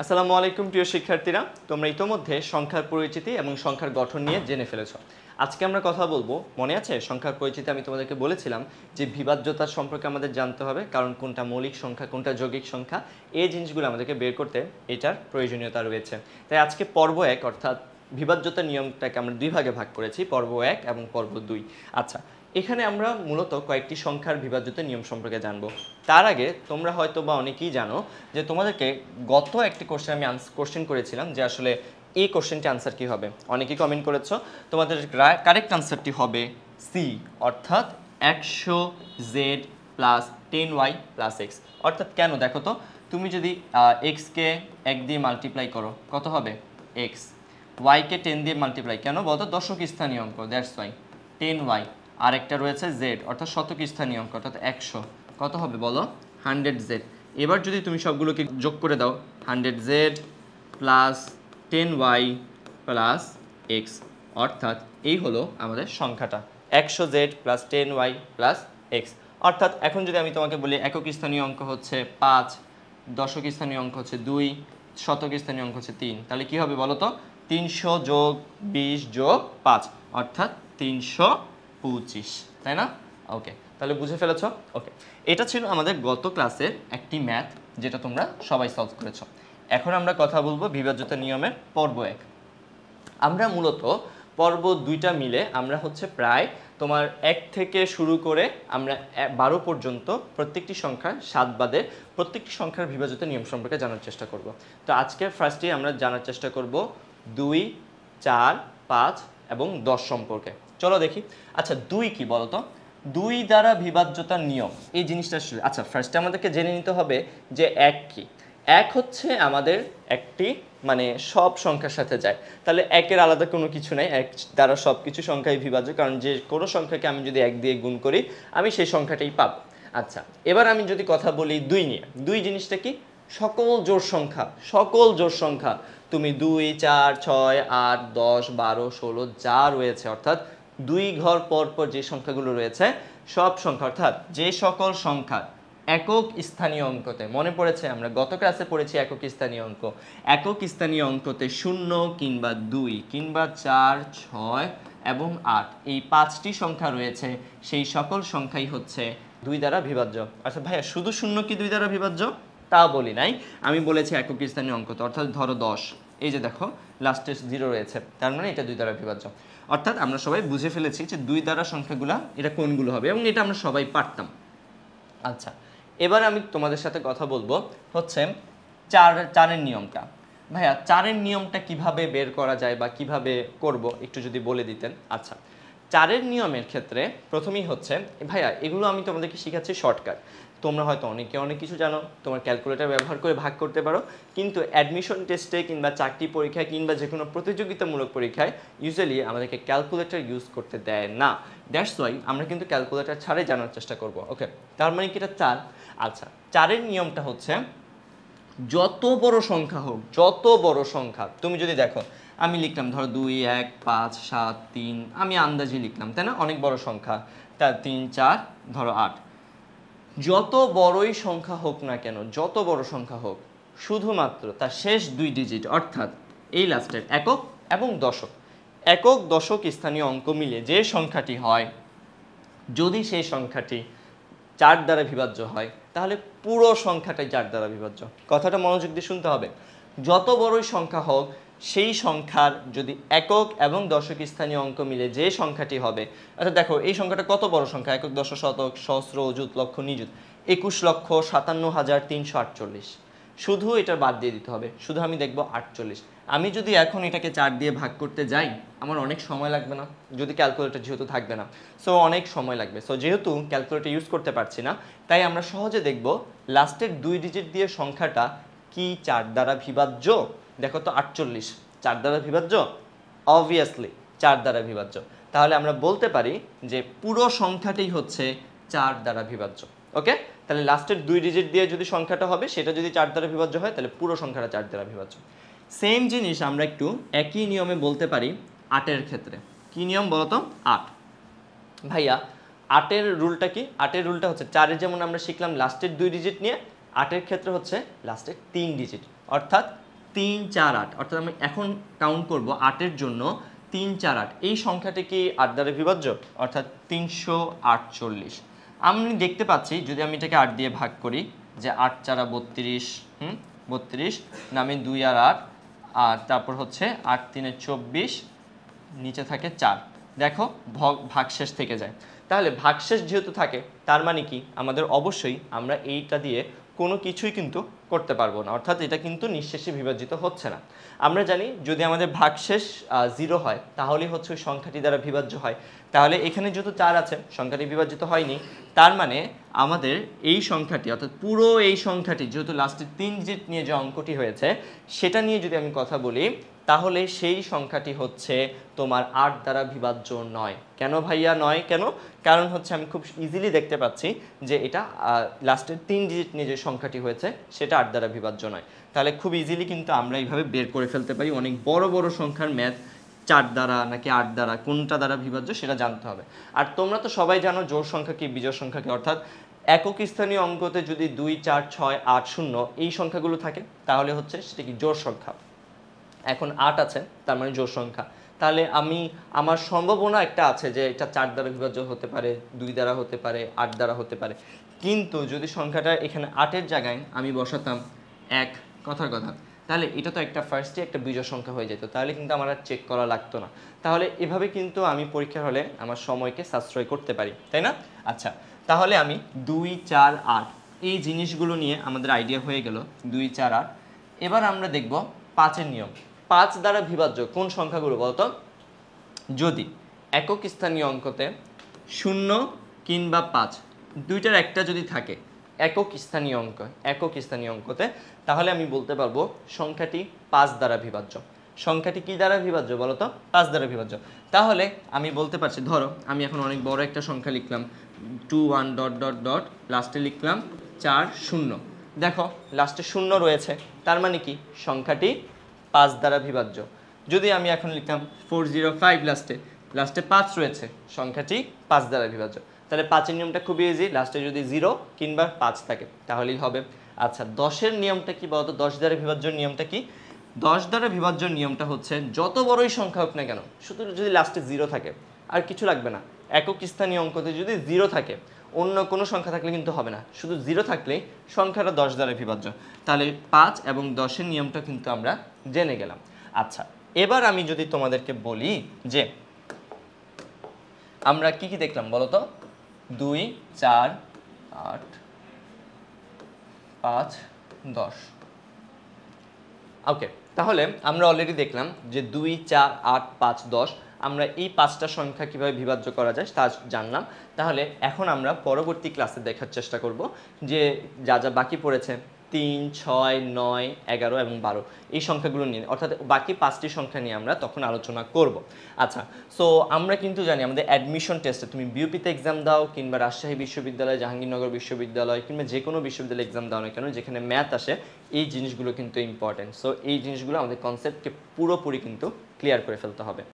আসসালামু আলাইকুম প্রিয় শিক্ষার্থীরা, তোমরা ইতোমধ্যে সংখ্যার পরিচিতি এবং সংখ্যার গঠন নিয়ে জেনে ফেলেছো। আজকে আমরা কথা বলবো, মনে আছে সংখ্যার পরিচিতি আমি তোমাদেরকে বলেছিলাম যে বিভাজ্যতার সম্পর্কে আমাদের জানতে হবে, কারণ কোনটা মৌলিক সংখ্যা কোনটা যৌগিক সংখ্যা এই জিনিসগুলো আমাদেরকে বের করতে এটার প্রয়োজনীয়তা রয়েছে। তাই আজকে পর্ব 1 অর্থাৎ বিভাজ্যতার নিয়মটাকে আমরা দুই ভাগে ভাগ করেছি, পর্ব 1 এবং পর্ব 2। আচ্ছা, এখানে আমরা মূলত কয়েকটি সংখ্যার বিভাজ্যতার নিয়ম সম্পর্কে জানবো। তার আগে তোমরা হয়তো বা অনেকেই জানো যে তোমাদেরকে গত একটি কোশ্চেন আমি কোশ্চেন করেছিলাম যে আসলে এই কোশ্চেনটি আনসার কী হবে। অনেকেই কমেন্ট করেছো, তোমাদের কারেক্ট আনসারটি হবে সি, অর্থাৎ 100z plus 10y plus x. অর্থাৎ কেন দেখো তো, তুমি যদি এক্সকে 1 দিয়ে মাল্টিপ্লাই করো কত হবে এক্স, ওয়াইকে 10 দিয়ে মাল্টিপ্লাই কেন বলতো, দশক স্থানীয় অঙ্ক, দ্যাটস ওয়াই 10y। আরেকটা রয়েছে জেড অর্থাৎ শতক স্থানীয় অঙ্ক অর্থাৎ 100, কত হবে বলো 100z। এবার যদি তুমি সবগুলোকে যোগ করে দাও 100z plus 10y plus x, অর্থাৎ এই হলো আমাদের সংখ্যাটা 100z plus 10y plus x. অর্থাৎ এখন যদি আমি তোমাকে বলি একক স্থানীয় অঙ্ক হচ্ছে 5, দশক স্থানীয় অঙ্ক হচ্ছে 2, শতক স্থানীয় অঙ্ক হচ্ছে 3, তাহলে কি হবে বলো তো 300 যোগ 20 যোগ 5 অর্থাৎ 325, তাই না? ওকে, তাহলে বুঝে ফেলেছো। ওকে, এটা ছিল আমাদের গত ক্লাসের একটি ম্যাথ যেটা তোমরা সবাই সলভ করেছো। এখন আমরা কথা বলবো বিভাজ্যতা নিয়মের পর্ব 1। আমরা মূলত পর্ব 2টা মিলে আমরা হচ্ছে প্রায় তোমার 1 থেকে শুরু করে আমরা 12 পর্যন্ত প্রত্যেকটি সংখ্যা 7 বাদে প্রত্যেকটি সংখ্যার বিভাজ্যতা নিয়ম সম্পর্কে জানার চেষ্টা করব। তো আজকে ফার্স্টে আমরা জানার চেষ্টা করব 2, 4, 5 এবং 10 সম্পর্কে। চলো দেখি। আচ্ছা, 2 কি বলো তো? 2 দ্বারা বিভাজ্যতার নিয়ম এই জিনিসটা আসলে, আচ্ছা ফার্স্টে আমাদেরকে জেনে নিতে হবে যে 1 কি। 1 হচ্ছে আমাদের একটি মানে সব সংখ্যার সাথে যায়, তাহলে 1-এর আলাদা কোনো কিছু নাই, 1 দ্বারা সব কিছু সংখ্যাই বিভাজ্য, কারণ যে কোনো সংখ্যাকে আমি যদি 1 দিয়ে গুণ করি আমি সেই সংখ্যাটাই পাবো। আচ্ছা, এবার আমি যদি কথা বলি 2 নিয়ে, 2 জিনিসটা কি? সকল জোড় সংখ্যা, সকল জোড় সংখ্যা তুমি 2, 4, 6, 8, 10, 12, 16 যা রয়েছে, অর্থাৎ 2 ঘর পর পর যে সংখ্যাগুলো রয়েছে সব সংখ্যা, অর্থাৎ যে সকল সংখ্যা একক স্থানীয় অঙ্কতে, মনে পড়েছে আমরা গত ক্লাসে পড়েছি একক স্থানীয় অঙ্ক, একক স্থানীয় অঙ্কতে 0 কিংবা 2 কিংবা 4, 6 এবং 8 এই 5টি সংখ্যা রয়েছে, সেই সকল সংখ্যাই হচ্ছে 2 দ্বারা বিভাজ্য। আচ্ছা ভাইয়া, শুধু 0 কি 2 দ্বারা বিভাজ্য? তা বলি নাই, আমি বলেছি একক স্থানীয় অঙ্কতে, অর্থাৎ ধরো 10, এই যে দেখো লাস্টে 0 রয়েছে, তার মানে এটা 2 দ্বারা বিভাজ্য। অর্থাৎ আমরা সবাই বুঝে ফেলেছি যে 2 দ্বারা সংখ্যাগুলা এটা কোনগুলো হবে, এবং এটা আমরা সবাই পারতাম। আচ্ছা, এবার আমি তোমাদের সাথে কথা বলবো হচ্ছে 4-এর নিয়মটা। ভাইয়া 4-এর নিয়মটা কিভাবে বের করা যায় বা কিভাবে করব একটু যদি বলে দিতেন। আচ্ছা, 4-এর নিয়মের ক্ষেত্রে প্রথমেই হচ্ছে, ভাইয়া এগুলো আমি তোমাদেরকে শেখাচ্ছি শর্টকাট, তোমরা হয়তো অনেকে অনেক কিছু জানো, তোমার ক্যালকুলেটর ব্যবহার করে ভাগ করতে পারো, কিন্তু অ্যাডমিশন টেস্টে কিংবা চাকরি পরীক্ষায় কিংবা যে কোনো প্রতিযোগিতামূলক পরীক্ষায় ইউজুয়ালি আমাদেরকে ক্যালকুলেটর ইউজ করতে দেয় না। দ্যাটস ওয়াই আমরা কিন্তু ক্যালকুলেটর ছাড়াই জানার চেষ্টা করব। ওকে, তার মানে কি এটা 4? আচ্ছা, 4-এর নিয়মটা হচ্ছে যত বড় সংখ্যা হোক, যত বড় সংখ্যা তুমি যদি দেখো, আমি লিখলাম ধরো 2, 1, 5, 7, 3, আমি আন্দাজে লিখলাম, তাই না? অনেক বড় সংখ্যা, 3, 4, ধরো 8, যত বড়ই সংখ্যা হোক না কেন, যত বড় সংখ্যা হোক, শুধুমাত্র তার শেষ 2 ডিজিট অর্থাৎ এই লাস্টের একক এবং দশক, একক দশক স্থানীয় অঙ্ক মিলে যে সংখ্যাটি হয়, যদি সেই সংখ্যাটি 4 দ্বারা বিভাজ্য হয় তাহলে পুরো সংখ্যাটাই 4 দ্বারা বিভাজ্য। কথাটা মনোযোগ দিয়ে শুনতে হবে। যত বড়ই সংখ্যা হোক, সেই সংখ্যার যদি একক এবং দশক স্থানীয় অঙ্ক মিলে যে সংখ্যাটি হবে, আচ্ছা দেখো এই সংখ্যাটা কত বড় সংখ্যা, একক, দশক, শতক, সহস্র, অযুত, লক্ষ, নিযুত, 21,57,348, শুধু এটা বাদ দিয়ে দিতে হবে, শুধু আমি দেখব 48। আমি যদি এখন এটাকে 4 দিয়ে ভাগ করতে যাই আমার অনেক সময় লাগবে না, যদি ক্যালকুলেটর যেহেতু থাকবে না, সো অনেক সময় লাগবে। সো যেহেতু ক্যালকুলেটর ইউজ করতে পারছি না, তাই আমরা সহজে দেখব লাস্টের 2 ডিজিট দিয়ে সংখ্যাটা কি 4 দ্বারা বিভাজ্য। দেখো তো 48 4 দ্বারা বিভাজ্য, অবভিয়াসলি 4 দ্বারা বিভাজ্য। তাহলে আমরা বলতে পারি যে পুরো সংখ্যাটাই হচ্ছে 4 দ্বারা বিভাজ্য। ওকে, তাহলে লাস্টের 2 ডিজিট দিয়ে যদি সংখ্যাটা হবে সেটা যদি 4 দ্বারা বিভাজ্য হয় তাহলে পুরো সংখ্যাটা 4 দ্বারা বিভাজ্য। সেম জিনিস আমরা একটু একই নিয়মে বলতে পারি 8-এর ক্ষেত্রে। কি নিয়ম বলো তো? 8। ভাইয়া 8-এর রুলটা কি? 8-এর রুলটা হচ্ছে 4-এর যেমন আমরা শিখলাম লাস্টের 2 ডিজিট নিয়ে, 8-এর ক্ষেত্রে হচ্ছে লাস্টের 3 ডিজিট, অর্থাৎ 3 4 8, অর্থাৎ আমি এখন কাউন্ট করব 8-এর জন্য 3 4 8, এই সংখ্যাটি কি 8 দ্বারা বিভাজ্য, অর্থাৎ 348। আমি দেখতে পাচ্ছি যদি আমি এটাকে 8 দিয়ে ভাগ করি যে 8 4 32, 32 না, আমি 2 আর 8, আর তারপর হচ্ছে 8 3 24, নিচে থাকে 4। দেখো ভাগশেষ থেকে যায়। তাহলে ভাগশেষ যেহেতু থাকে তার মানে কি আমাদের অবশ্যই আমরা এইটা দিয়ে কোনো কিছুই কিন্তু করতে পারবো না, অর্থাৎ এটা কিন্তু নিঃশেষে বিভাজিত হচ্ছে না। আমরা জানি যদি আমাদের ভাগশেষ 0 হয় তাহলে হচ্ছে ওই সংখ্যাটি দ্বারা বিভাজ্য হয়। তাহলে এখানে যেহেতু 4 আছে, সংখ্যাটি বিভাজিত হয়নি, তার মানে আমাদের এই সংখ্যাটি অর্থাৎ পুরো এই সংখ্যাটি যেহেতু লাস্টে 3 ডিজিট নিয়ে যে অঙ্কটি হয়েছে সেটা নিয়ে যদি আমি কথা বলি, তাহলে সেই সংখ্যাটি হচ্ছে তোমার 8 দ্বারা বিভাজ্য নয়। কেন ভাইয়া নয় কেন? কারণ হচ্ছে আমি খুব ইজিলি দেখতে পাচ্ছি যে এটা লাস্টের 3 ডিজিট নিয়ে যে সংখ্যাটি হয়েছে সেটা 8 দ্বারা বিভাজ্য নয়। তাহলে খুব ইজিলি কিন্তু আমরা এইভাবে বের করে ফেলতে পারি। অনেক বড় বড় সংখ্যার ম্যাথ 4 দ্বারা নাকি 8 দ্বারা কোনটা দ্বারা বিভাজ্য সেটা জানতে হবে। আর তোমরা তো সবাই জানো জোড় সংখ্যা কি বিজোড় সংখ্যা কি, অর্থাৎ একক স্থানীয় অঙ্কতে যদি 2 4 6 8 0 এই সংখ্যাগুলো থাকে তাহলে হচ্ছে সেটা কি জোড় সংখ্যা। এখন 8 আছে তার মানে জোড় সংখ্যা। তাহলে আমার সম্ভাবনা একটা আছে যে এটা 4 দ্বারা বিভাজ্য হতে পারে, 2 দ্বারা হতে পারে, 8 দ্বারা হতে পারে। কিন্তু যদি সংখ্যাটা এখানে 8-এর জায়গায় আমি বসাতাম 1, কথার কথা, তাহলে এটা তো একটা ফার্স্টে একটা বিজোড় সংখ্যা হয়ে যেত, তাহলে কিন্তু আমার আর চেক করা লাগতো না। তাহলে এভাবে কিন্তু আমি পরীক্ষার হলে আমার সময়কে সাশ্রয় করতে পারি, তাই না? আচ্ছা, তাহলে আমি 2 4 8 এই জিনিসগুলো নিয়ে আমাদের আইডিয়া হয়ে গেল 2 4 8। এবার আমরা দেখব 5-এর নিয়ম। 5 দ্বারা বিভাজ্য কোন সংখ্যাগুলো বলতো? যদি একক স্থানীয় অঙ্কতে 0 কিংবা 5 দুইটার একটা যদি থাকে একক স্থানীয় অঙ্কতে, তাহলে আমি বলতে পারবো সংখ্যাটি 5 দ্বারা বিভাজ্য। সংখ্যাটি কি দ্বারা বিভাজ্য বলতো? 5 দ্বারা বিভাজ্য। তাহলে আমি বলতে পারছি, ধরো আমি এখন অনেক বড় একটা সংখ্যা লিখলাম 2 1 ডট ডট ডট, লাস্টে লিখলাম 4 0। দেখো লাস্টে 0 রয়েছে, তার মানে কি সংখ্যাটি 5 দ্বারা বিভাজ্য। যদি আমি এখন লিখতাম 405, লাস্টে 5 রয়েছে, সংখ্যাটি 5 দ্বারা বিভাজ্য। তাহলে 5-এর নিয়মটা খুবই ইজি, লাস্টে যদি 0 কিংবা 5 থাকে তাহলেই হবে। আচ্ছা, 10-এর নিয়মটা কি বলতো? 10 দ্বারা বিভাজ্য নিয়মটা কি? 10 দ্বারা বিভাজ্য নিয়মটা হচ্ছে যত বড়ই সংখ্যা হোক না কেন, শুধু যদি লাস্টে 0 থাকে আর কিছু লাগবে না। একক স্থানীয় অঙ্কতে যদি 0 থাকে, অন্য কোনো সংখ্যা থাকলে কিন্তু হবে না, শুধু 0 থাকলেই সংখ্যাটা 10 দ্বারা বিভাজ্য। তাহলে 5 এবং 10-এর নিয়মটা কিন্তু আমরা জেনে গেলাম। আচ্ছা, এবার আমি যদি তোমাদেরকে বলি যে আমরা কি কি দেখলাম বলো তো? 2 4 8 5 10। ওকে, তাহলে আমরা অলরেডি দেখলাম যে 2 4 8 5 10 আমরা এই 5টা সংখ্যা কিভাবে বিভাজ্য করা যায় তা জানলাম। তাহলে এখন আমরা পরবর্তী ক্লাসে দেখার চেষ্টা করব যে যা যা বাকি পড়েছে 3 6 9 11 এবং 12 এই সংখ্যাগুলো নিয়ে, অর্থাৎ বাকি 5টি সংখ্যা নিয়ে আমরা তখন আলোচনা করব। আচ্ছা, সো আমরা কিন্তু জানি আমাদের অ্যাডমিশন টেস্টে তুমি বিউপিতে এক্সাম দাও কিংবা রাজশাহী বিশ্ববিদ্যালয়, জাহাঙ্গীরনগর বিশ্ববিদ্যালয় কিংবা যে কোনো বিশ্ববিদ্যালয়ে এক্সাম দাও না কেন, যেখানে ম্যাথ আসে, এই জিনিসগুলো কিন্তু ইম্পর্টেন্ট। সো এই জিনিসগুলো আমাদের কনসেপ্টকে পুরোপুরি কিন্তু ক্লিয়ার করে ফেলতে হবে।